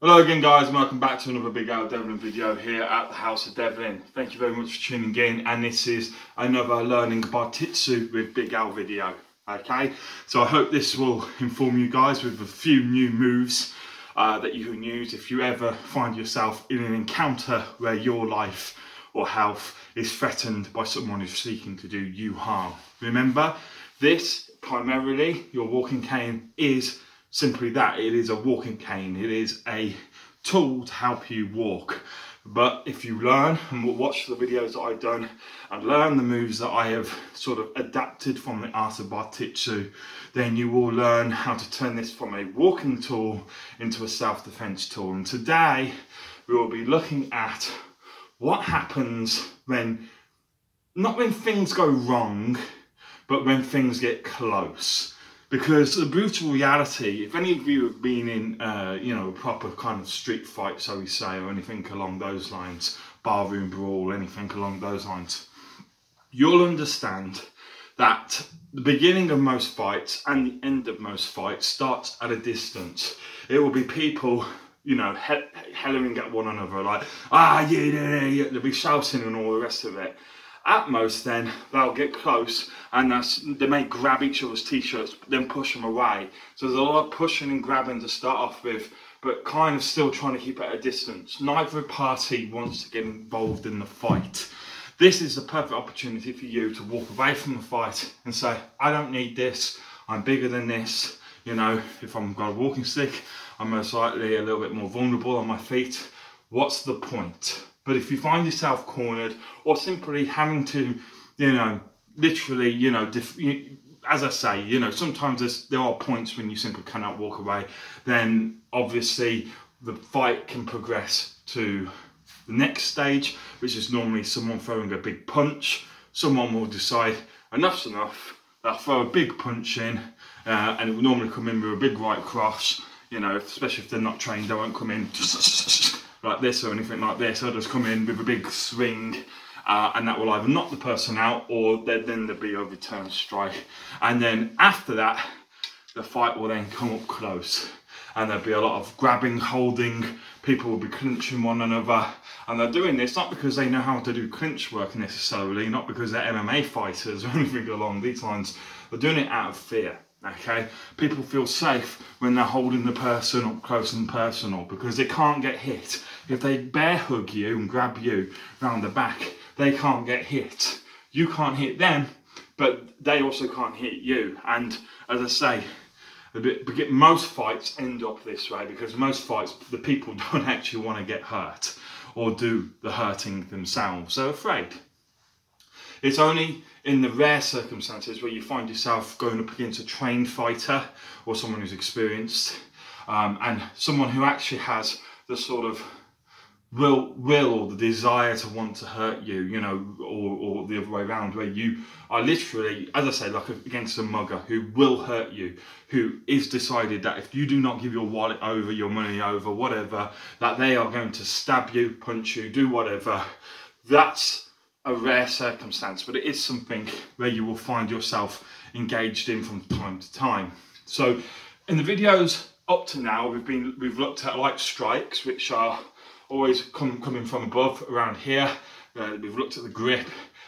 Hello again guys, and welcome back to another Big Al Devlin video here at the House of Devlin. Thank you very much for tuning in, and this is another learning bartitsu with Big Al video. Okay, so I hope this will inform you guys with a few new moves that you can use if you ever find yourself in an encounter where your life or health is threatened by someone who's seeking to do you harm. Remember, this primarily, your walking cane is simply that. It is a walking cane. It is a tool to help you walk. But if you learn and watch the videos that I've done and learn the moves that I have sort of adapted from the art of bartitsu, then you will learn how to turn this from a walking tool into a self-defense tool. And today we will be looking at what happens when, not when things go wrong, but when things get close. Because the brutal reality, if any of you have been in, a proper kind of street fight, so we say, or anything along those lines, barroom brawl, anything along those lines, you'll understand that the beginning of most fights and the end of most fights starts at a distance. It will be people, hellering at one another, like, yeah, they'll be shouting and all the rest of it. At most then, they'll get close and they may grab each other's t-shirts, then push them away. So there's a lot of pushing and grabbing to start off with, but kind of still trying to keep it at a distance. Neither party wants to get involved in the fight. This is the perfect opportunity for you to walk away from the fight and say, I don't need this, I'm bigger than this. If I've got a walking stick, I'm most likely a little bit more vulnerable on my feet. What's the point? But if you find yourself cornered or simply having to, literally, as I say, sometimes there are points when you simply cannot walk away, then obviously the fight can progress to the next stage, which is normally someone throwing a big punch. Someone will decide enough's enough, they'll throw a big punch in, and it will normally come in with a big right cross, especially if they're not trained, they won't come in like this or anything like this. They'll just come in with a big swing, and that will either knock the person out or then there'll be a return strike. And then after that, the fight will then come up close, and there'll be a lot of grabbing, holding, people will be clinching one another. And they're doing this not because they know how to do clinch work necessarily, not because they're MMA fighters or anything along these lines. They're doing it out of fear. Okay, people feel safe when they're holding the person up close and personal because they can't get hit. If they bear hug you and grab you round the back, they can't get hit. You can't hit them, but they also can't hit you. And as I say, most fights end up this way because most fights, the people don't actually want to get hurt or do the hurting themselves. They're afraid. It's only in the rare circumstances where you find yourself going up against a trained fighter or someone who's experienced, and someone who actually has the sort of will or the desire to want to hurt you, or the other way around, where you are literally, as I say, like against a mugger who will hurt you, who is decided that if you do not give your wallet over, your money over, whatever, that they are going to stab you, punch you, do whatever. That's a rare circumstance, but it is something where you will find yourself engaged in from time to time. So in the videos up to now, we've looked at light strikes, which are always coming from above around here. We've looked at the grip,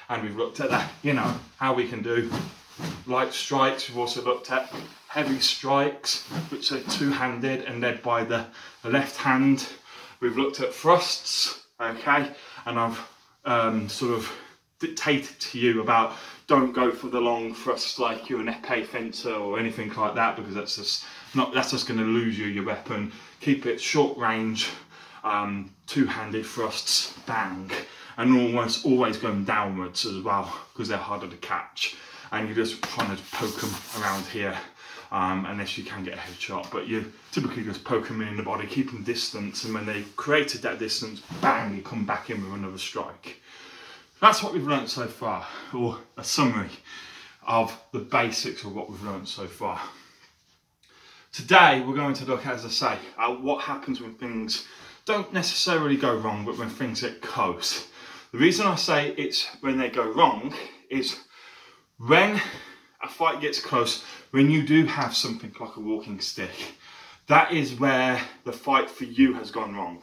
and we've looked at that, how we can do light strikes. We've also looked at heavy strikes, which are two-handed and led by the left hand. We've looked at thrusts, okay, and I've sort of dictated to you about don't go for the long thrusts like you're an epee fencer or anything like that, because that's just going to lose you your weapon. Keep it short range, two-handed thrusts, bang, and almost always going downwards as well because they're harder to catch, and you're just trying to poke them around here, unless you can get a headshot, but you typically just poke them in the body, keep them distance, and when they've created that distance, bang, you come back in with another strike. That's what we've learnt so far, or a summary of the basics of what we've learnt so far. Today we're going to look, as I say, at what happens when things don't necessarily go wrong, but when things get close. The reason I say it's when they go wrong is when a fight gets close, when you do have something like a walking stick, that is where the fight for you has gone wrong,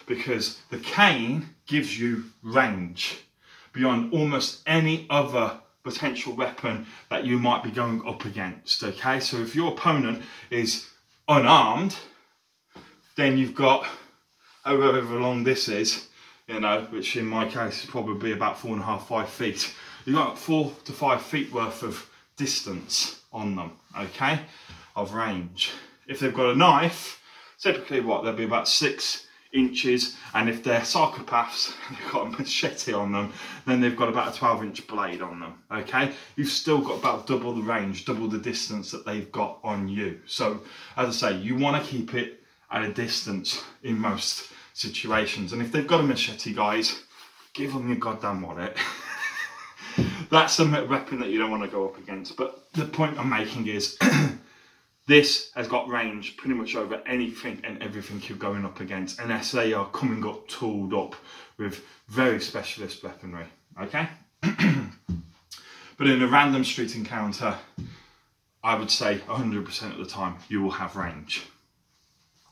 because the cane gives you range beyond almost any other potential weapon that you might be going up against. Okay, so if your opponent is unarmed, then you've got however long this is, you know, which in my case is probably about 4.5, 5 feet. You've got 4 to 5 feet worth of distance on them, okay, of range. If they've got a knife, typically what, they'll be about 6 inches, and if they're psychopaths, they've got a machete on them, then they've got about a 12-inch blade on them, okay? You've still got about double the range, double the distance that they've got on you. So, as I say, you want to keep it at a distance in most situations. And if they've got a machete, guys, give them your goddamn wallet. That's a weapon that you don't want to go up against. But the point I'm making is this has got range pretty much over anything and everything you're going up against, unless they are coming up tooled up with very specialist weaponry, okay? But in a random street encounter, I would say 100% of the time you will have range.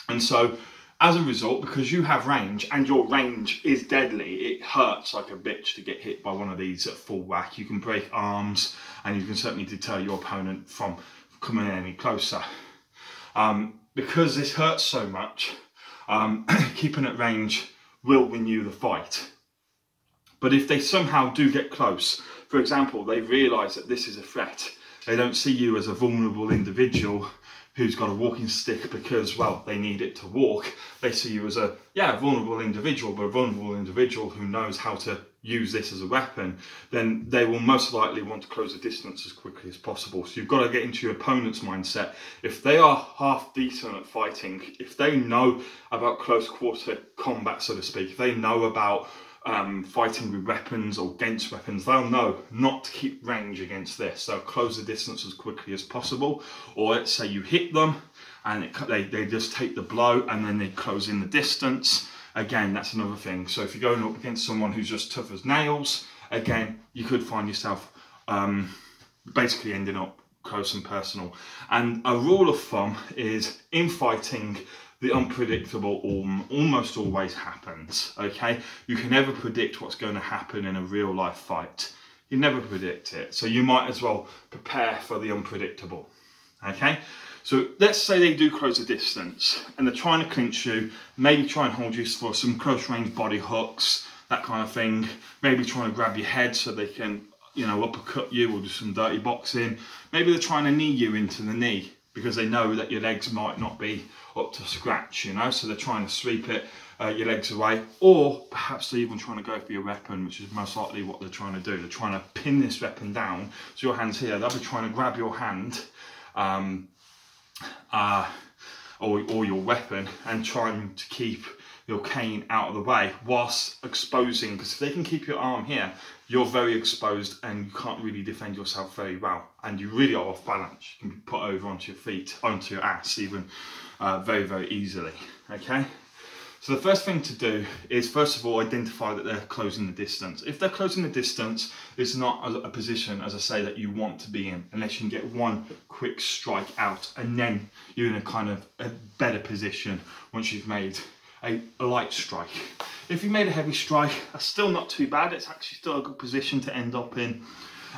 And so, as a result, because you have range and your range is deadly, it hurts like a bitch to get hit by one of these at full whack. You can break arms and you can certainly deter your opponent from coming any closer. Because this hurts so much, keeping at range will win you the fight. But if they somehow do get close, for example, they realise that this is a threat, they don't see you as a vulnerable individual who's got a walking stick because, well, they need it to walk. They see you as a vulnerable individual, but a vulnerable individual who knows how to use this as a weapon, then they will most likely want to close the distance as quickly as possible. So you've got to get into your opponent's mindset. If they are half decent at fighting, if they know about close quarter combat, so to speak, if they know about fighting with weapons or against weapons, they'll know not to keep range against this. So close the distance as quickly as possible. Or let's say you hit them and they just take the blow and then they close in the distance. Again, that's another thing. So if you're going up against someone who's just tough as nails, again, you could find yourself basically ending up close and personal. And a rule of thumb is, in fighting, the unpredictable almost always happens, okay? You can never predict what's going to happen in a real life fight. You never predict it. So you might as well prepare for the unpredictable, okay? So let's say they do close the distance and they're trying to clinch you, maybe try and hold you for some close range body hooks, that kind of thing. Maybe trying to grab your head so they can, you know, uppercut you or do some dirty boxing. Maybe they're trying to knee you into the knee because they know that your legs might not be up to scratch, you know, so they're trying to sweep it, your legs away. Or perhaps they're even trying to go for your weapon, which is most likely what they're trying to do. They're trying to pin this weapon down, so your hand's here, they'll be trying to grab your hand, or your weapon, and trying to keep your cane out of the way whilst exposing, because if they can keep your arm here, you're very exposed and you can't really defend yourself very well, and you really are off balance. You can be put over onto your feet, onto your ass even, very, very easily, okay? So the first thing to do is, first of all, identify that they're closing the distance. If they're closing the distance, it's not a position, as I say, that you want to be in, unless you can get one quick strike out, and then you're in a kind of a better position once you've made a light strike. If you made a heavy strike, that's still not too bad. It's actually still a good position to end up in,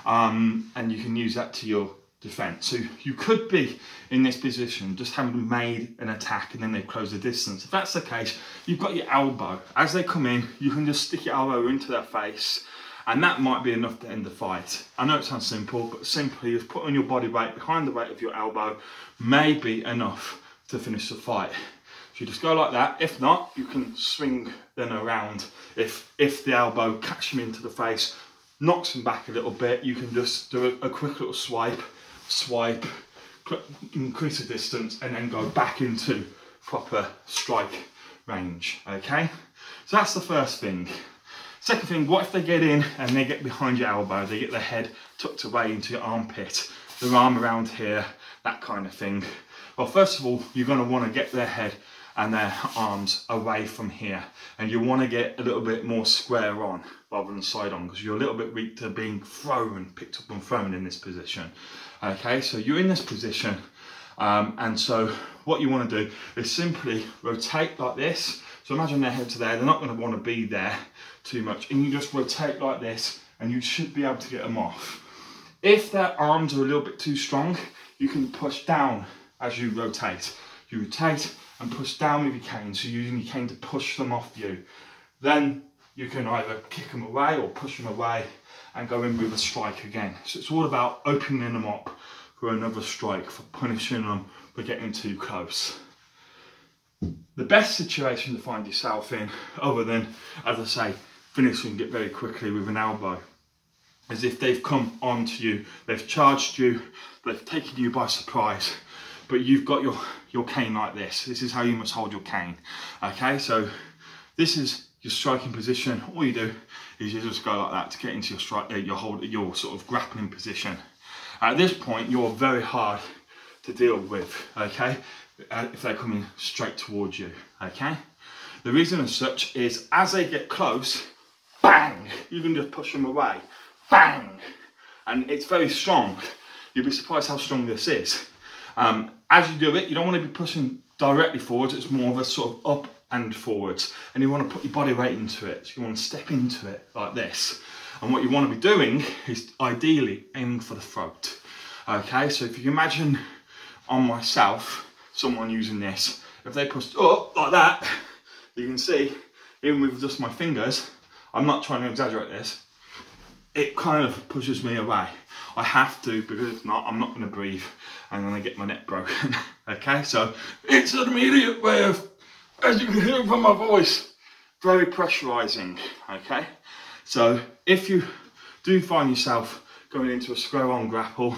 and you can use that to your defense. So you could be in this position just having made an attack and then they close the distance. If that's the case, you've got your elbow. As they come in, you can just stick your elbow into their face, and that might be enough to end the fight. I know it sounds simple, but simply just putting your body weight behind the weight of your elbow may be enough to finish the fight. So you just go like that. If not, you can swing them around. If the elbow catches them into the face, knocks them back a little bit, you can just do a quick little swipe, increase the distance, and then go back into proper strike range, okay? So that's the first thing. Second thing, what if they get in and they get behind your elbow, they get their head tucked away into your armpit, their arm around here, that kind of thing? Well, first of all, you're going to want to get their head and their arms away from here, and you want to get a little bit more square on rather than side on, because you're a little bit weak to being thrown, picked up and thrown in this position. Okay, so you're in this position, And so what you want to do is simply rotate like this. So imagine their head to there, they're not going to want to be there too much, and you just rotate like this and you should be able to get them off. If their arms are a little bit too strong, you can push down as you rotate. You rotate and push down with your cane, so you're using your cane to push them off you. Then you can either kick them away or push them away and go in with a strike again. So it's all about opening them up for another strike, for punishing them for getting too close. The best situation to find yourself in, other than, as I say, finishing it very quickly with an elbow, is if they've come onto you, they've charged you, they've taken you by surprise, but you've got your cane like this. This is how you must hold your cane. Okay, so this is your striking position. All you do is you just go like that to get into your strike, your sort of grappling position. At this point, you're very hard to deal with. Okay, if they're coming straight towards you. Okay, the reason as such is as they get close, bang, you can just push them away, bang, and it's very strong. You'll be surprised how strong this is. As you do it, you don't want to be pushing directly forwards. It's more of a sort of up and forwards, and you want to put your body weight into it. So you want to step into it like this, and what you want to be doing is ideally aiming for the throat. Okay, so if you imagine on myself someone using this, if they pushed up like that, you can see even with just my fingers, I'm not trying to exaggerate this, it kind of pushes me away. I have to, because if not, I'm not going to breathe and then I get my neck broken. Okay, so it's an immediate way of, as you can hear from my voice, very pressurizing. Okay, so if you do find yourself going into a square on grapple,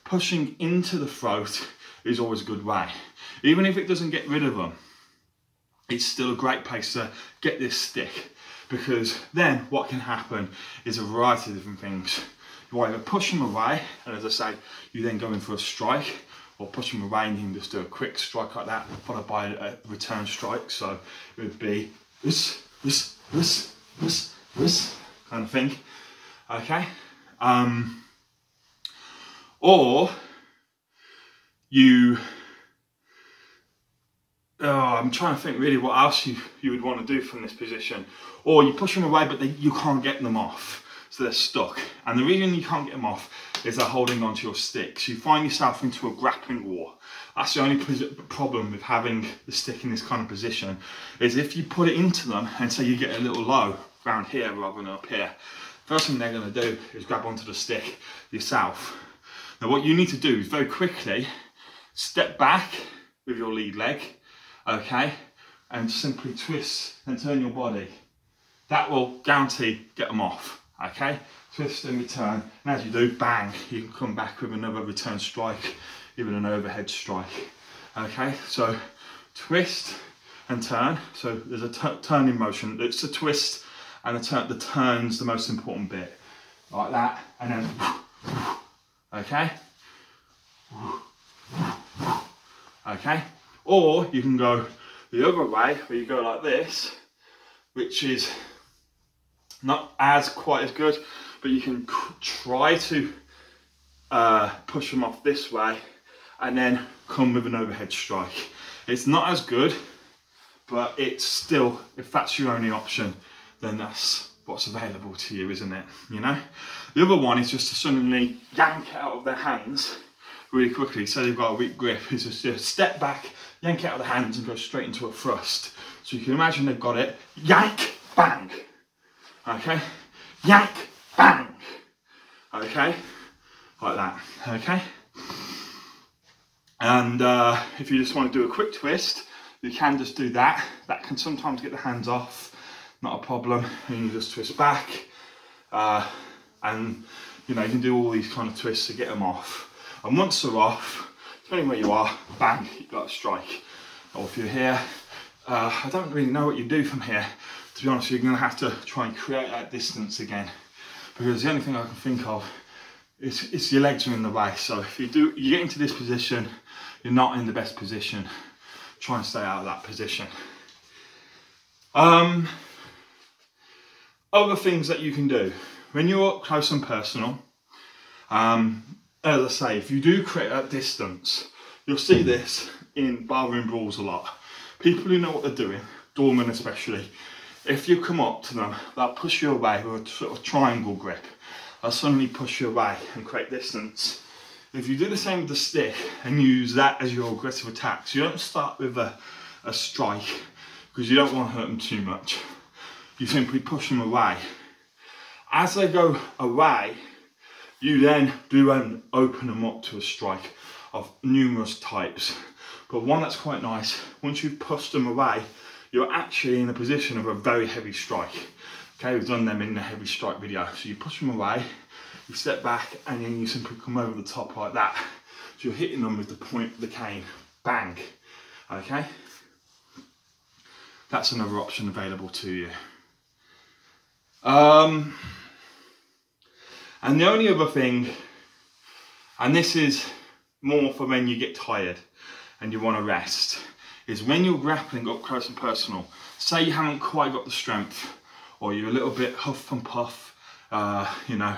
pushing into the throat is always a good way. Even if it doesn't get rid of them, it's still a great place to get this stick, because then what can happen is a variety of different things. You either push them away, and as I say, you then go in for a strike, or push them away and you can just do a quick strike like that, followed by a return strike. So it would be this kind of thing. Okay. Or you, I'm trying to think really what else you would want to do from this position. Or you push them away, but you can't get them off, so they're stuck. And the reason you can't get them off is they're holding onto your stick. So you find yourself into a grappling war. That's the only problem with having the stick in this kind of position, is if you put it into them and say you get a little low around here rather than up here, first thing they're going to do is grab onto the stick yourself. Now what you need to do is very quickly step back with your lead leg, okay, and simply twist and turn your body. That will guarantee get them off, okay? Twist and return, and as you do, bang, you can come back with another return strike, even an overhead strike, okay? So twist and turn, so there's a turning motion. It's a twist and a turn. The turn's the most important bit, like that, and then, okay? Okay, or you can go the other way, where you go like this, which is not quite as good, but you can try to push them off this way and then come with an overhead strike. It's not as good, but it's still, if that's your only option, then that's what's available to you, isn't it? You know, the other one is just to suddenly yank it out of their hands really quickly, so they've got a weak grip. Is just to step back, yank it out of the hands and go straight into a thrust. So you can imagine they've got it, yank, bang, okay, yank, bang, okay, like that, okay. And if you just want to do a quick twist, you can just do that. That can sometimes get the hands off, not a problem. And you just twist back, and you know, you can do all these kind of twists to get them off. And once they're off, depending where you are, bang, you've got a strike. Or if you're here, I don't really know what you do from here. To be honest, you're going to have to try and create that distance again, because the only thing I can think of is your legs are in the way. So if you get into this position, you're not in the best position. Try and stay out of that position. Other things that you can do when you're up close and personal, as I say, if you do create that distance, You'll see this in barroom brawls a lot. People who know what they're doing, doormen especially, if you come up to them, they'll push you away with a sort of triangle grip. They'll suddenly push you away and create distance. If you do the same with the stick and use that as your aggressive attack, so you don't start with a strike because you don't want to hurt them too much. You simply push them away. As they go away, you then do open them up to a strike of numerous types. But one that's quite nice, once you've pushed them away, you're actually in a position of a very heavy strike. Okay, we've done them in the heavy strike video. So you push them away, you step back, and then you simply come over the top like that. So you're hitting them with the point of the cane. Bang. Okay? That's another option available to you. And the only other thing, and this is more for when you get tired and you want to rest, is when you're grappling up close and personal, say you haven't quite got the strength, or you're a little bit huff and puff, you know,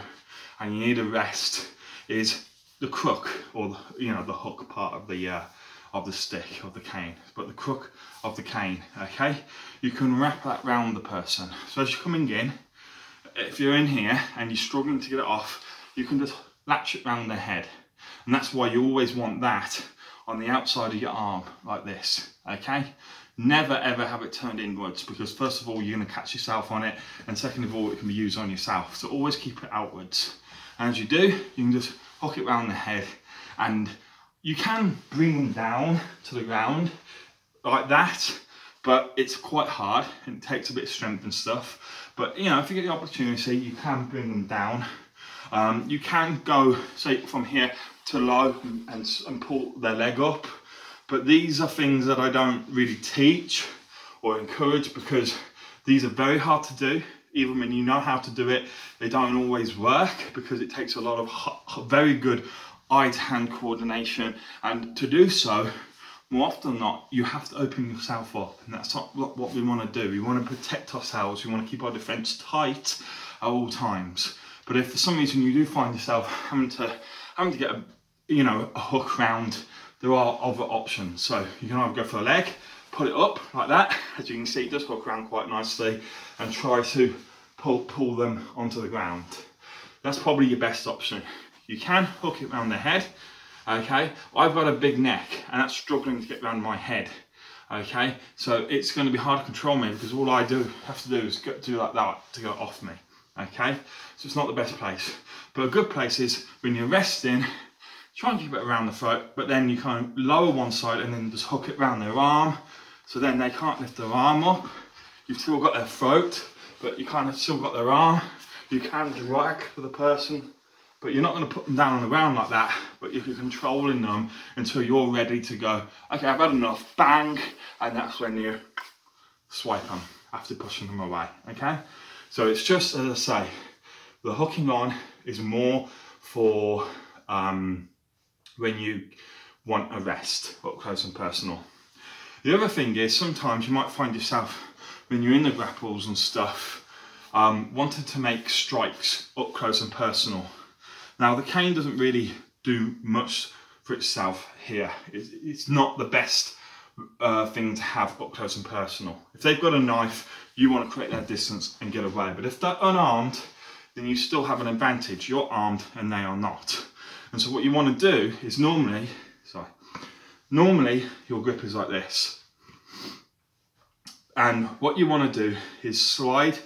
and you need a rest, is the crook, or the hook part of the stick, of the cane, but the crook of the cane, okay? You can wrap that round the person. So as you're coming in, if you're in here and you're struggling to get it off, you can just latch it round their head. And that's why you always want that on the outside of your arm, like this, okay? Never ever have it turned inwards, because first of all, you're gonna catch yourself on it, and second of all, it can be used on yourself. So always keep it outwards. And as you do, you can just hook it round the head, and you can bring them down to the ground like that, but it's quite hard and it takes a bit of strength and stuff. But you know, if you get the opportunity, you can bring them down. You can go, say, from here to low and pull their leg up. But these are things that I don't really teach or encourage, because these are very hard to do. Even when you know how to do it, they don't always work, because it takes a lot of very good eye-to-hand coordination. And to do so, more often than not, you have to open yourself up. And that's not what we want to do. We want to protect ourselves. We want to keep our defense tight at all times. But if for some reason you do find yourself having to get a hook round, there are other options. So you can either go for the leg, put it up like that. As you can see, it does hook around quite nicely, and try to pull them onto the ground. That's probably your best option. You can hook it around the head, okay? I've got a big neck and that's struggling to get around my head, okay? So it's going to be hard to control me, because all I have to do is do like that to go off me, okay? So it's not the best place. But a good place is when you're resting, try and keep it around the throat, but then you kind of lower one side and then just hook it around their arm. So then they can't lift their arm up. You've still got their throat, but you kind of still got their arm. You can drag for the person, but you're not going to put them down on the ground like that, but you're controlling them until you're ready to go, okay, I've had enough, bang, and that's when you swipe them after pushing them away, okay? So it's just, as I say, the hooking on is more for when you want a rest, up close and personal. The other thing is, sometimes you might find yourself, when you're in the grapples and stuff, wanting to make strikes up close and personal. Now, the cane doesn't really do much for itself here. It's not the best thing to have up close and personal. If they've got a knife, you want to create that distance and get away. But if they're unarmed, then you still have an advantage. You're armed and they are not. And so what you want to do is normally your grip is like this. And what you want to do is slide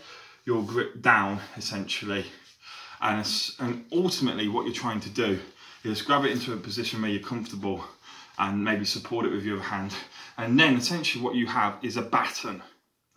your grip down, essentially. And ultimately what you're trying to do is grab it into a position where you're comfortable and maybe support it with your hand. And then essentially what you have is a baton,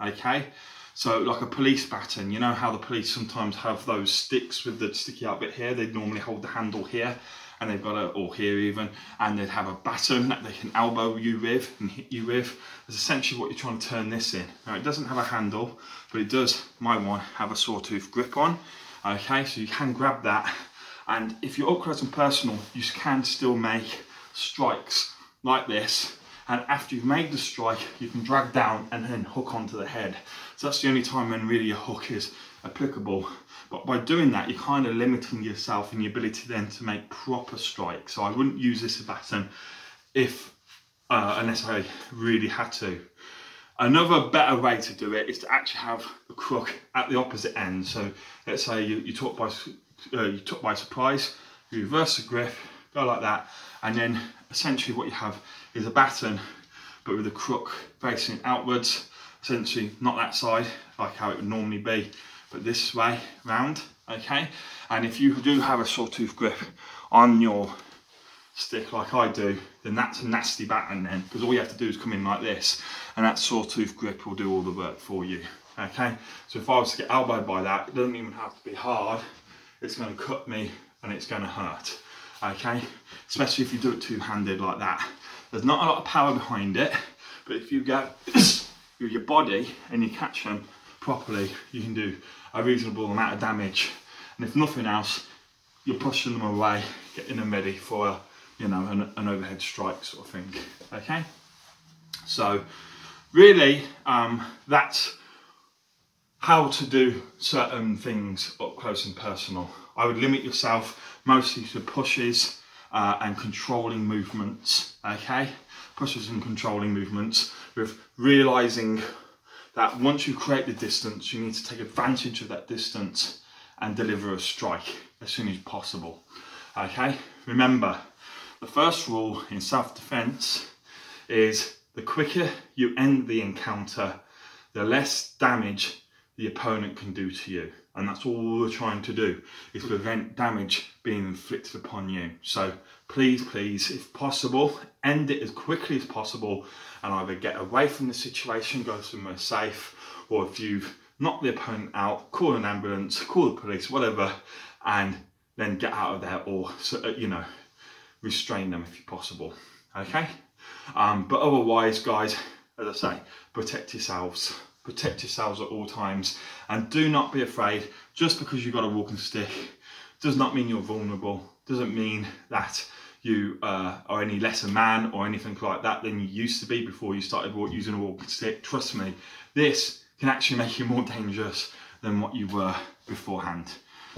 okay? So like a police baton, you know how the police sometimes have those sticks with the sticky out bit here? They'd normally hold the handle here, and they've got or here even, and they'd have a baton that they can elbow you with and hit you with. That's essentially what you're trying to turn this in. Now, it doesn't have a handle, but it does, my one, have a sawtooth grip on. Okay, so you can grab that, and if you're up close and personal, you can still make strikes like this, and after you've made the strike, you can drag down and then hook onto the head. So that's the only time when really a hook is applicable. But by doing that, you're kind of limiting yourself in your ability then to make proper strikes. So I wouldn't use this as a baton unless I really had to. Another better way to do it is to actually have the crook at the opposite end. So let's say you took by surprise, you reverse the grip, go like that, and then essentially what you have is a baton, but with the crook facing outwards, essentially not that side like how it would normally be, but this way round, okay? And if you do have a sawtooth grip on your stick like I do, then that's a nasty baton then, because all you have to do is come in like this, and that sawtooth grip will do all the work for you, okay? So if I was to get elbowed by that, it doesn't even have to be hard, it's going to cut me and it's going to hurt, okay? Especially if you do it two-handed like that. There's not a lot of power behind it, but if you go with your body and you catch them properly, you can do a reasonable amount of damage. And if nothing else, you're pushing them away, getting them ready for, you know, an overhead strike sort of thing, okay? So really, that's how to do certain things up close and personal. I would limit yourself mostly to pushes and controlling movements, okay? Pushes and controlling movements, with realising that once you create the distance, you need to take advantage of that distance and deliver a strike as soon as possible, okay? Remember, the first rule in self-defense is the quicker you end the encounter, the less damage the opponent can do to you. And that's all we're trying to do, is prevent damage being inflicted upon you. So please, please, if possible, end it as quickly as possible and either get away from the situation, go somewhere safe, or if you've knocked the opponent out, call an ambulance, call the police, whatever, and then get out of there, or, you know, restrain them if possible, okay? But otherwise, guys, as I say, protect yourselves. Protect yourselves at all times, and do not be afraid. Just because you've got a walking stick does not mean you're vulnerable, doesn't mean that you are any less a man or anything like that than you used to be before you started using a walking stick. Trust me, this can actually make you more dangerous than what you were beforehand.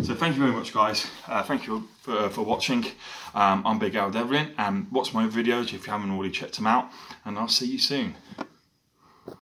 So thank you very much, guys. Thank you for watching. I'm Big Al Devlin, and watch my videos if you haven't already checked them out, and I'll see you soon.